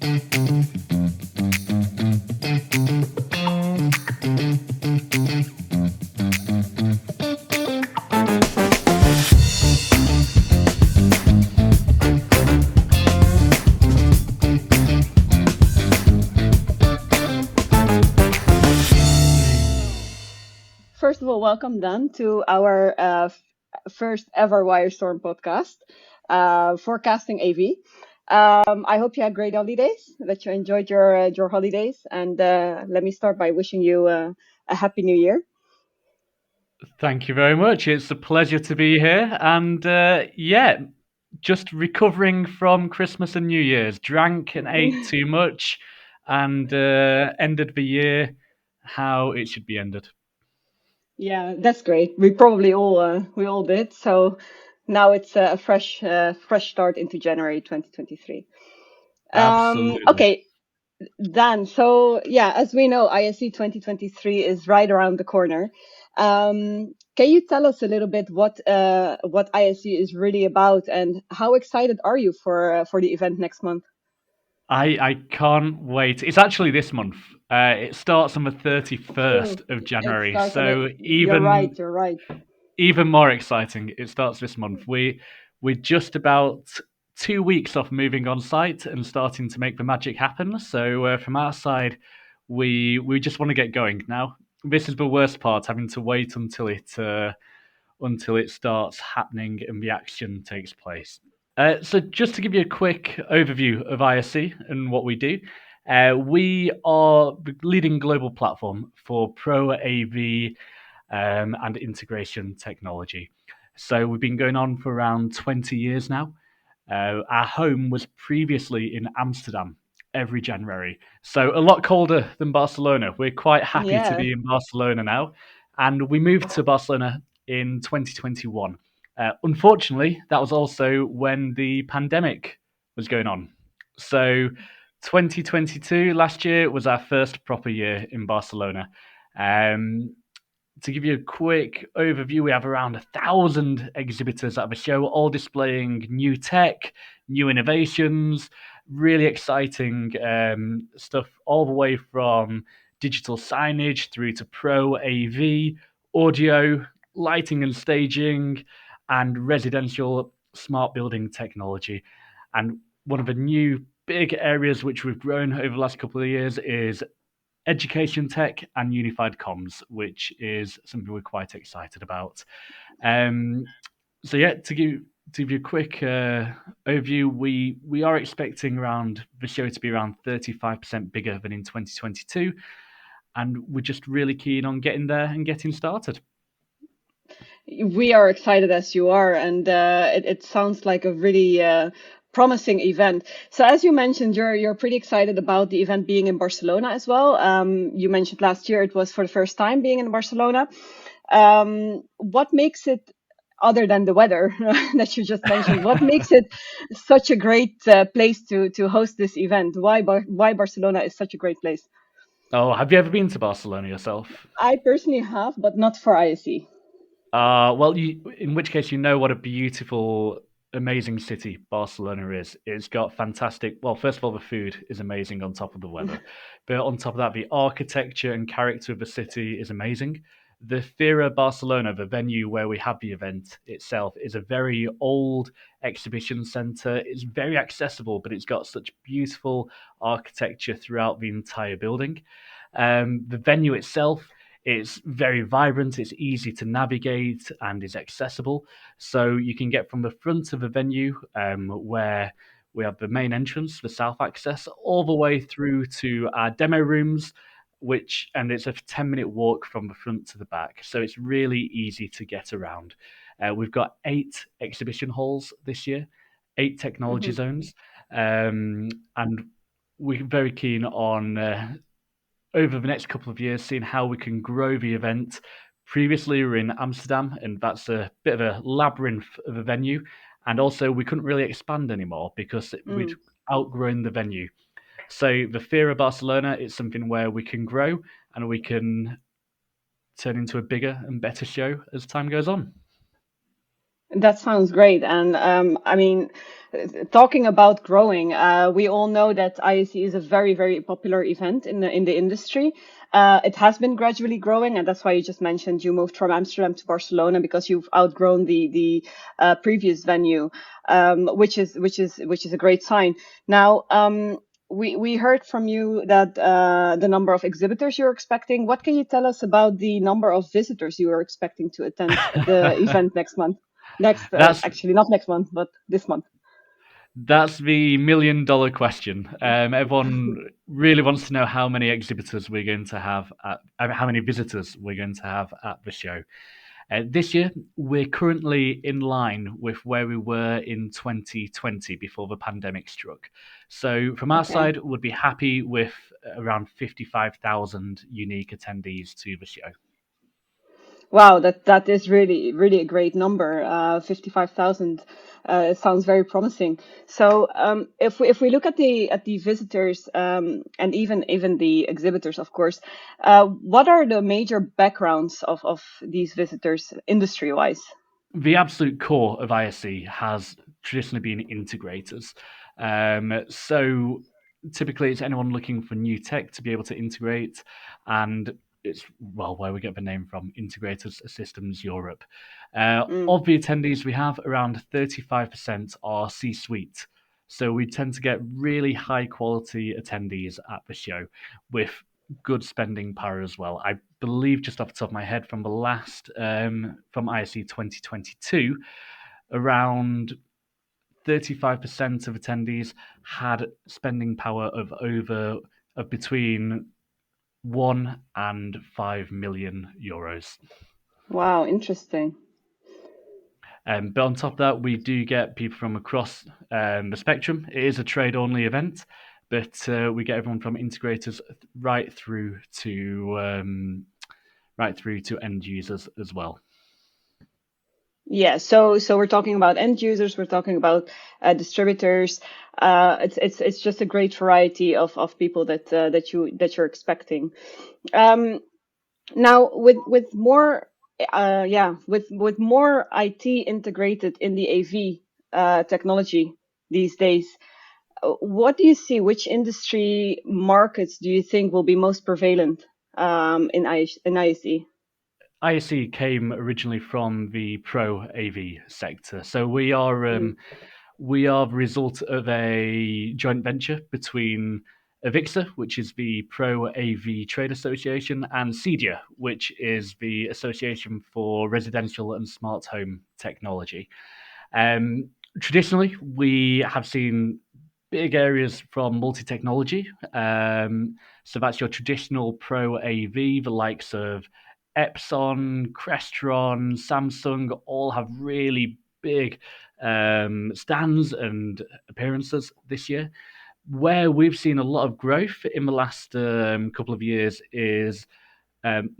First of all, welcome, Dan, to our first ever Wirestorm podcast, Forecasting AV. I hope you had great holidays, that you enjoyed your holidays, and let me start by wishing you a happy new year. Thank you very much. It's a pleasure to be here. And yeah, just recovering from Christmas and New Year's. Drank and ate too much and ended the year how it should be ended. Yeah, that's great. We all did. So now it's a fresh start into January 2023. Absolutely. Okay, Dan, so yeah, as we know, ISE 2023 is right around the corner. Can you tell us a little bit what ISE is really about, and how excited are you for the event next month? I can't wait. It's actually this month. It starts on the True. 31st of It January. starts on it. So You're right. You're right. even more exciting. It starts this month. We're just about 2 weeks off moving on site and starting to make the magic happen. So from our side, we just want to get going now. This is the worst part, having to wait until it starts happening and the action takes place. So just to give you a quick overview of ISC and what we do, we are the leading global platform for Pro AV and integration technology. So we've been going on for around 20 years now. Our home was previously in Amsterdam every January, so a lot colder than Barcelona. We're quite happy to Yeah. be in Barcelona now, and we moved to Barcelona in 2021. Unfortunately, that was also when the pandemic was going on. So 2022, last year, was our first proper year in Barcelona. Um, to give you a quick overview, we have around 1,000 exhibitors at the show, all displaying new tech, new innovations, really exciting stuff, all the way from digital signage through to pro AV, audio, lighting and staging, and residential smart building technology. And one of the new big areas which we've grown over the last couple of years is education tech and unified comms, which is something we're quite excited about. Um, so yeah, to give you a quick overview, we are expecting around the show to be around 35% bigger than in 2022, and we're just really keen on getting there and getting started. We are excited as you are, and it sounds like a really promising event. So, as you mentioned, you're pretty excited about the event being in Barcelona as well. You mentioned last year it was for the first time being in Barcelona. What makes it, other than the weather that you just mentioned, what makes it such a great place to host this event? Why Barcelona is such a great place? Oh, have you ever been to Barcelona yourself? I personally have, but not for ISE. Well, in which case, you know what a beautiful, amazing city Barcelona is. It's got fantastic. Well, first of all, the food is amazing on top of the weather, but on top of that, the architecture and character of the city is amazing. The Fira Barcelona, the venue where we have the event itself, is a very old exhibition center. It's very accessible, but it's got such beautiful architecture throughout the entire building. The venue itself, it's very vibrant, it's easy to navigate, and is accessible. So you can get from the front of the venue, where we have the main entrance, the south access, all the way through to our demo rooms, and it's a 10-minute walk from the front to the back. So it's really easy to get around. We've got 8 exhibition halls this year, 8 technology Mhm. zones, and we're very keen on over the next couple of years, seeing how we can grow the event. Previously, we were in Amsterdam, and that's a bit of a labyrinth of a venue. And also, we couldn't really expand anymore because we'd Mm. outgrown the venue. So, the Fear of Barcelona is something where we can grow and we can turn into a bigger and better show as time goes on. That sounds great. And I mean, talking about growing, we all know that IAC is a very, very popular event in the industry. It has been gradually growing, and that's why you just mentioned you moved from Amsterdam to Barcelona because you've outgrown the previous venue, which is a great sign. Now, we heard from you that the number of exhibitors you're expecting. What can you tell us about the number of visitors you are expecting to attend the event next month? Next, that's actually, not next month, but this month. That's the $1 million question. Everyone really wants to know how many exhibitors we're going to have how many visitors we're going to have at the show. This year, we're currently in line with where we were in 2020 before the pandemic struck. So, from our Okay. side, we'd be happy with around 55,000 unique attendees to the show. Wow, that is really really a great number. 55,000 sounds very promising. So, if we look at the visitors, and even the exhibitors, of course, what are the major backgrounds of these visitors industry wise? The absolute core of ISC has traditionally been integrators. So typically, it's anyone looking for new tech to be able to integrate, and it's well where we get the name from, Integrators Systems Europe. Mm, Of the attendees we have, around 35% are C-suite. So we tend to get really high quality attendees at the show with good spending power as well. I believe, just off the top of my head, from the last from ISE 2022, around 35% of attendees had spending power of between 1 and 5 million euros. wow, interesting. But on top of that, we do get people from across the spectrum. It is a trade only event, but we get everyone from integrators right through to end users as well. Yeah, so we're talking about end users, we're talking about distributors. It's just a great variety of people that you're expecting. Um, Now, with more, with more IT integrated in the AV technology these days, what do you see? Which industry markets do you think will be most prevalent in ISE? ISE came originally from the pro AV sector, so Mm, we are the result of a joint venture between Avixa, which is the Pro AV Trade Association, and CEDIA, which is the Association for Residential and Smart Home Technology. Um, Traditionally, we have seen big areas from multi technology. So that's your traditional Pro AV, the likes of Epson, Crestron, Samsung, all have really big stands and appearances this year. Where we've seen a lot of growth in the last couple of years um,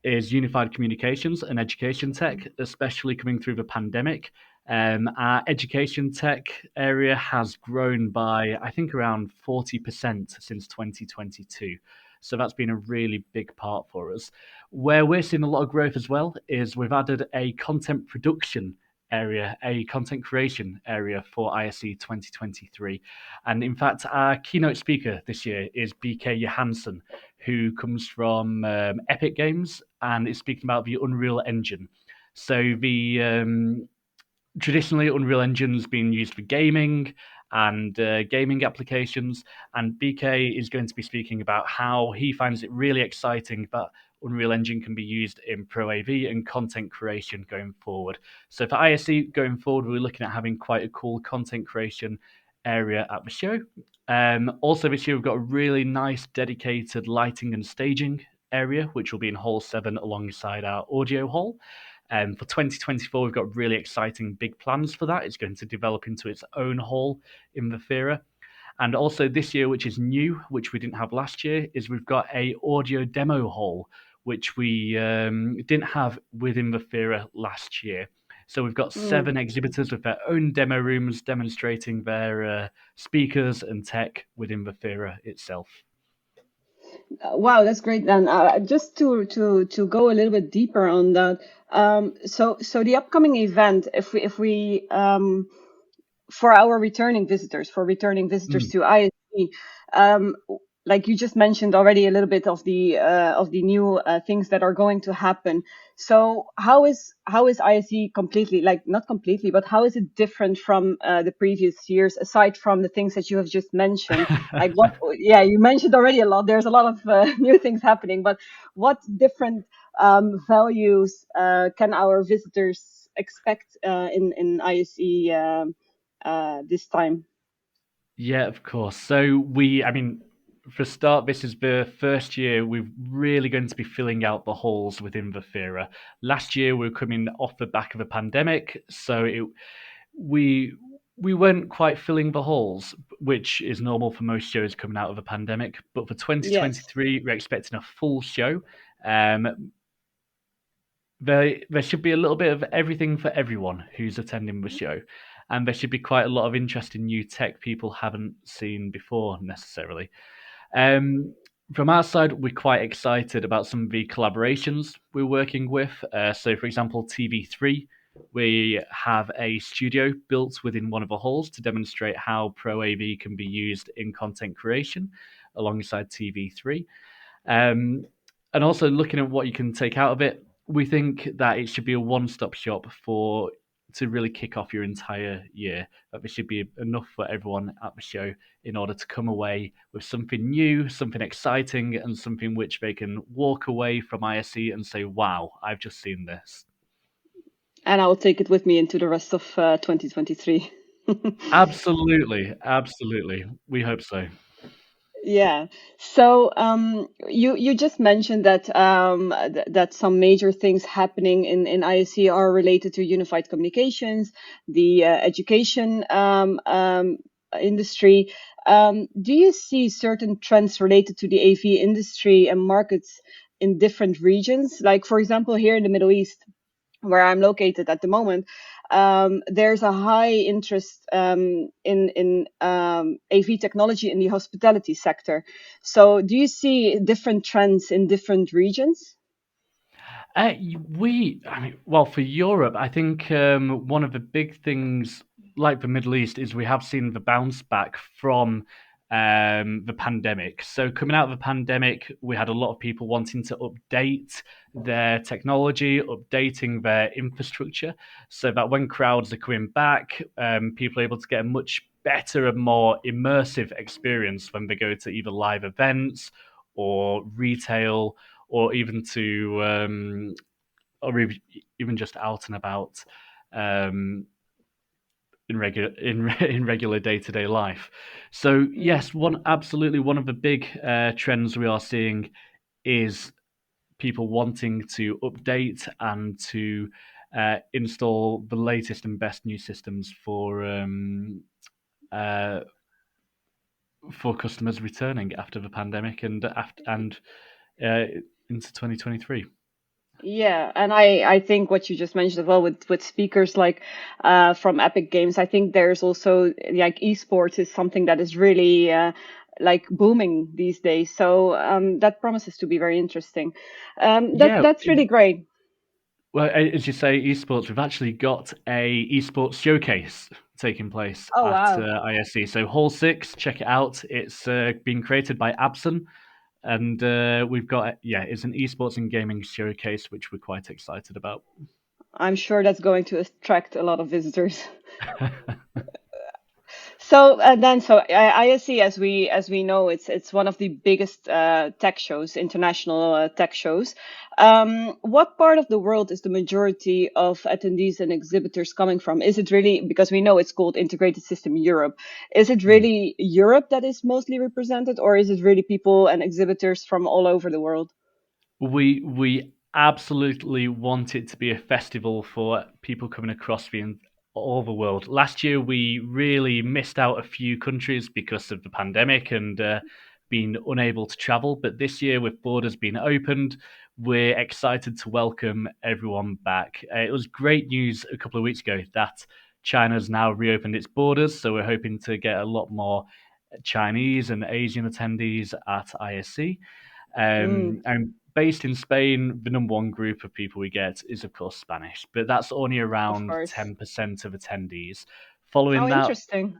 is unified communications and education tech, especially coming through the pandemic. Our education tech area has grown by, I think, around 40% since 2022. So that's been a really big part for us. Where we're seeing a lot of growth as well is we've added a content production area, a content creation area for ISE 2023. And in fact, our keynote speaker this year is BK Johansson, who comes from Epic Games and is speaking about the Unreal Engine. So the traditionally Unreal Engine's been used for gaming and gaming applications, and BK is going to be speaking about how he finds it really exciting that Unreal Engine can be used in Pro AV and content creation going forward. So for ISE going forward, we're looking at having quite a cool content creation area at the show. Also this year we've got a really nice dedicated lighting and staging area, which will be in Hall 7 alongside our audio hall. For 2024, we've got really exciting big plans for that. It's going to develop into its own hall in the theatre. And also this year, which is new, which we didn't have last year, is we've got a audio demo hall, which we didn't have within the theatre last year. So we've got mm. 7 exhibitors with their own demo rooms demonstrating their speakers and tech within the theatre itself. Wow, that's great. Then just to go a little bit deeper on that. So the upcoming event, if we for our returning visitors, for returning visitors Mm. to ISE, um, like you just mentioned already a little bit of the new things that are going to happen. So how is ISE completely, like not completely, but how is it different from the previous years, aside from the things that you have just mentioned? Like what? Yeah, you mentioned already a lot. There's a lot of new things happening, but what different values can our visitors expect in ISE? This time. Yeah, of course. I mean, for a start, this is the first year we're really going to be filling out the halls within the theatre. Last year, we were coming off the back of a pandemic, we we weren't quite filling the halls, which is normal for most shows coming out of a pandemic. But for Yes. 2023, we're expecting a full show. Um, there should be a little bit of everything for everyone who's attending the show, and there should be quite a lot of interesting new tech people haven't seen before necessarily. Um, from our side, we're quite excited about some of the collaborations we're working with. So, for example, TV3, we have a studio built within one of the halls to demonstrate how Pro AV can be used in content creation alongside TV3. Um, and also looking at what you can take out of it, we think that it should be a one-stop shop for to really kick off your entire year. That there should be enough for everyone at the show in order to come away with something new, something exciting, and something which they can walk away from ISE and say, "Wow, I've just seen this." And I'll take it with me into the rest of 2023. Absolutely, absolutely. We hope so. Yeah. So you just mentioned that that some major things happening in ISC are related to unified communications, the education industry. Do you see certain trends related to the AV industry and markets in different regions? Like, for example, here in the Middle East, where I'm located at the moment, there's a high interest in AV technology in the hospitality sector. So, do you see different trends in different regions? I mean, well, for Europe, I think one of the big things, like the Middle East, is we have seen the bounce back from the pandemic. So, coming out of the pandemic, we had a lot of people wanting to update their technology, updating their infrastructure, so that when crowds are coming back, people are able to get a much better and more immersive experience when they go to either live events or retail or even to even just out and about um, in regular day to day life. So Mm. yes, one of the big trends we are seeing is people wanting to update and to install the latest and best new systems uh, for customers returning after the pandemic and uh, into 2023. Yeah, and I think what you just mentioned as well with speakers like from Epic Games, I think there's also like esports is something that is really like booming these days. So that promises to be very interesting. Yeah, That's really great. well, as you say, esports. We've actually got a esports showcase taking place Oh at wow. ISC. So Hall 6, check it out. It's been created by Abson, and we've got yeah, it's an esports and gaming showcase, which we're quite excited about. I'm sure that's going to attract a lot of visitors. So ISE, as we know, it's one of the biggest tech shows, international tech shows. What part of the world is the majority of attendees and exhibitors coming from? Is it really, because we know it's called Integrated System Europe? Is it Mm. really Europe that is mostly represented, or is it really people and exhibitors from all over the world? We absolutely want it to be a festival for people coming across all the world. Last year we really missed out a few countries because of the pandemic and being unable to travel. But this year, with borders being opened, we're excited to welcome everyone back. It was great news a couple of weeks ago that China's now reopened its borders, so we're hoping to get a lot more Chinese and Asian attendees at ISC. Mm, And based in Spain, the number one group of people we get is, of course, Spanish, but that's only of around course. 10% of attendees. Oh, Following that, interesting.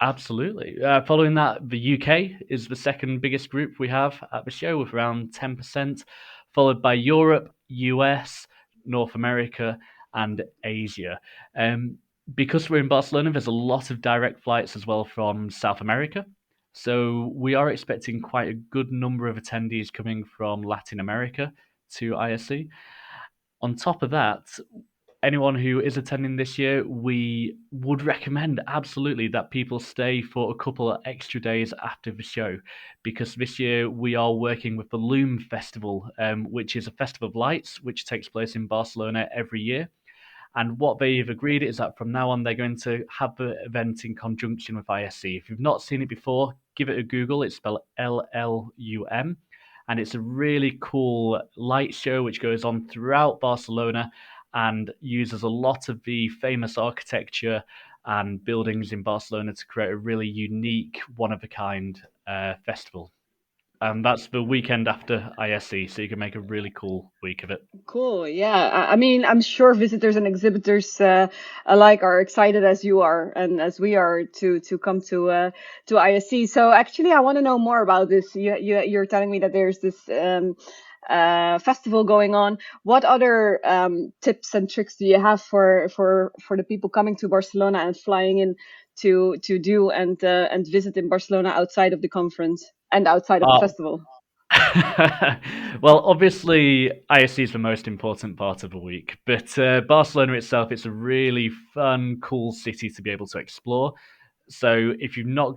absolutely. Following that, the UK is the second biggest group we have at the show with around 10%, followed by Europe, US, North America, and Asia. Um, because we're in Barcelona, there's a lot of direct flights as well from South America. So we are expecting quite a good number of attendees coming from Latin America to ISC. On top of that, anyone who is attending this year, we would recommend absolutely that people stay for a couple of extra days after the show, because this year we are working with the Loom Festival, which is a festival of lights which takes place in Barcelona every year. And what they've agreed is that from now on, they're going to have the event in conjunction with ISC. If you've not seen it before, give it a Google. It's spelled LLUM. And it's a really cool light show which goes on throughout Barcelona and uses a lot of the famous architecture and buildings in Barcelona to create a really unique, one of a kind festival. And that's the weekend after ISC, so you can make a really cool week of it. Cool. Yeah. I mean, I'm sure visitors and exhibitors alike are excited as you are and as we are to come to ISC. So actually, I want to know more about this. You're telling me that there's this festival going on. What other tips and tricks do you have for the people coming to Barcelona and flying in to do and visit in Barcelona outside of the conference and outside of the Uh, festival? well, obviously, ISC is the most important part of the week, but Barcelona itself, it's a really fun, cool city to be able to explore. So if you've not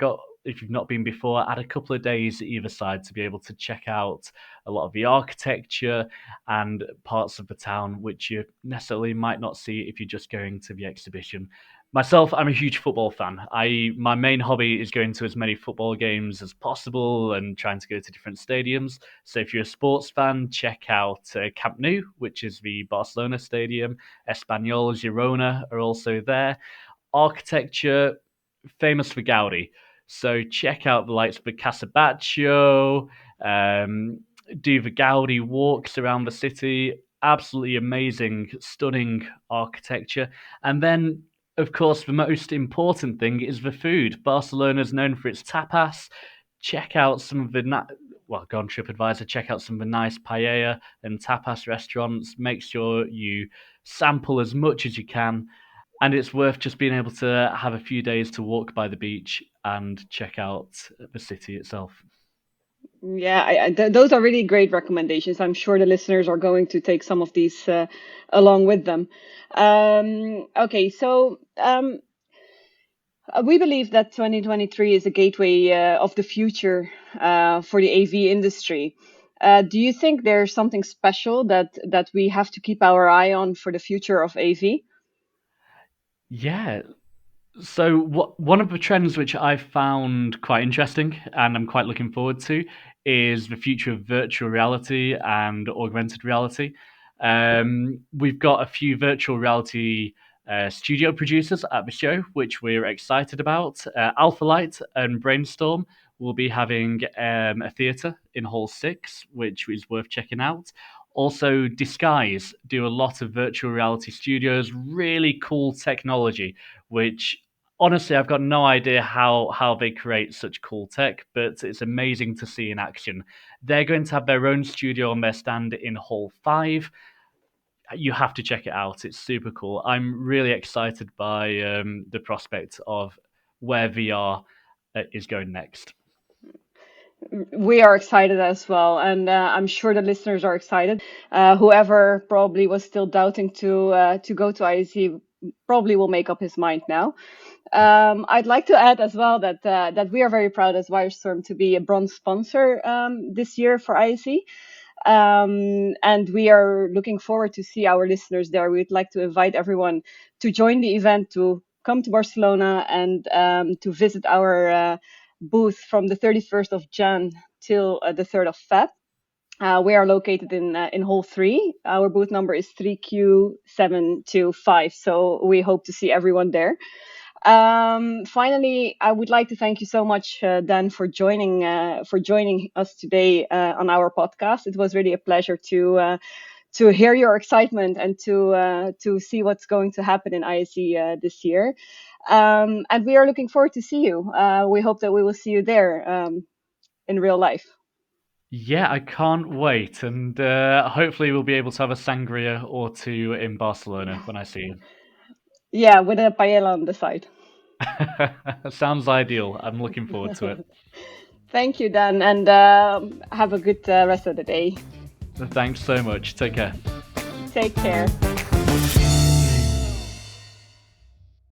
been before, add a couple of days either side to be able to check out a lot of the architecture and parts of the town which you necessarily might not see if you're just going to the exhibition. Myself, I'm a huge football fan. I My main hobby is going to as many football games as possible and trying to go to different stadiums. So if you're a sports fan, check out Camp Nou, which is the Barcelona stadium. Espanyol, Girona are also there. Architecture, famous for Gaudi. So check out the likes of the Casabaccio, um, do the Gaudi walks around the city. Absolutely amazing, stunning architecture. And then, of course, the most important thing is the food. Barcelona is known for its tapas. Check out some of the go on TripAdvisor. Check out some of the nice paella and tapas restaurants. Make sure you sample as much as you can, and it's worth just being able to have a few days to walk by the beach and check out the city itself. Yeah, those are really great recommendations. I'm sure the listeners are going to take some of these along with them. Okay, so we believe that 2023 is a gateway of the future for the AV industry. Do you think there's something special that we have to keep our eye on for the future of AV? Yeah. So one of the trends which I found quite interesting and I'm quite looking forward to is the future of virtual reality and augmented reality. We've got a few virtual reality studio producers at the show, which we're excited about. Alpha Light and Brainstorm will be having a theatre in Hall 6, which is worth checking out. Also, Disguise do a lot of virtual reality studios, really cool technology, which honestly, I've got no idea how they create such cool tech, but it's amazing to see in action. They're going to have their own studio on their stand in Hall 5. You have to check it out. It's super cool. I'm really excited by the prospect of where VR is going next. We are excited as well, and I'm sure the listeners are excited. Whoever probably was still doubting to go to IEC probably will make up his mind now. I'd like to add as well that we are very proud as Wirestorm to be a bronze sponsor this year for IEC. And we are looking forward to see our listeners there. We'd like to invite everyone to join the event, to come to Barcelona and to visit our booth from the 31st of Jan till the 3rd of Feb. We are located in Hall 3. Our booth number is 3Q725. So we hope to see everyone there. Finally, I would like to thank you so much, Dan, for joining us today on our podcast. It was really a pleasure to hear your excitement and to see what's going to happen in ISE this year. And we are looking forward to see you. We hope that we will see you there in real life. Yeah, I can't wait, and hopefully we'll be able to have a sangria or two in Barcelona when I see you. Yeah, with a paella on the side. Sounds ideal. I'm looking forward to it. Thank you, Dan, and have a good rest of the day. Thanks so much. Take care. Take care.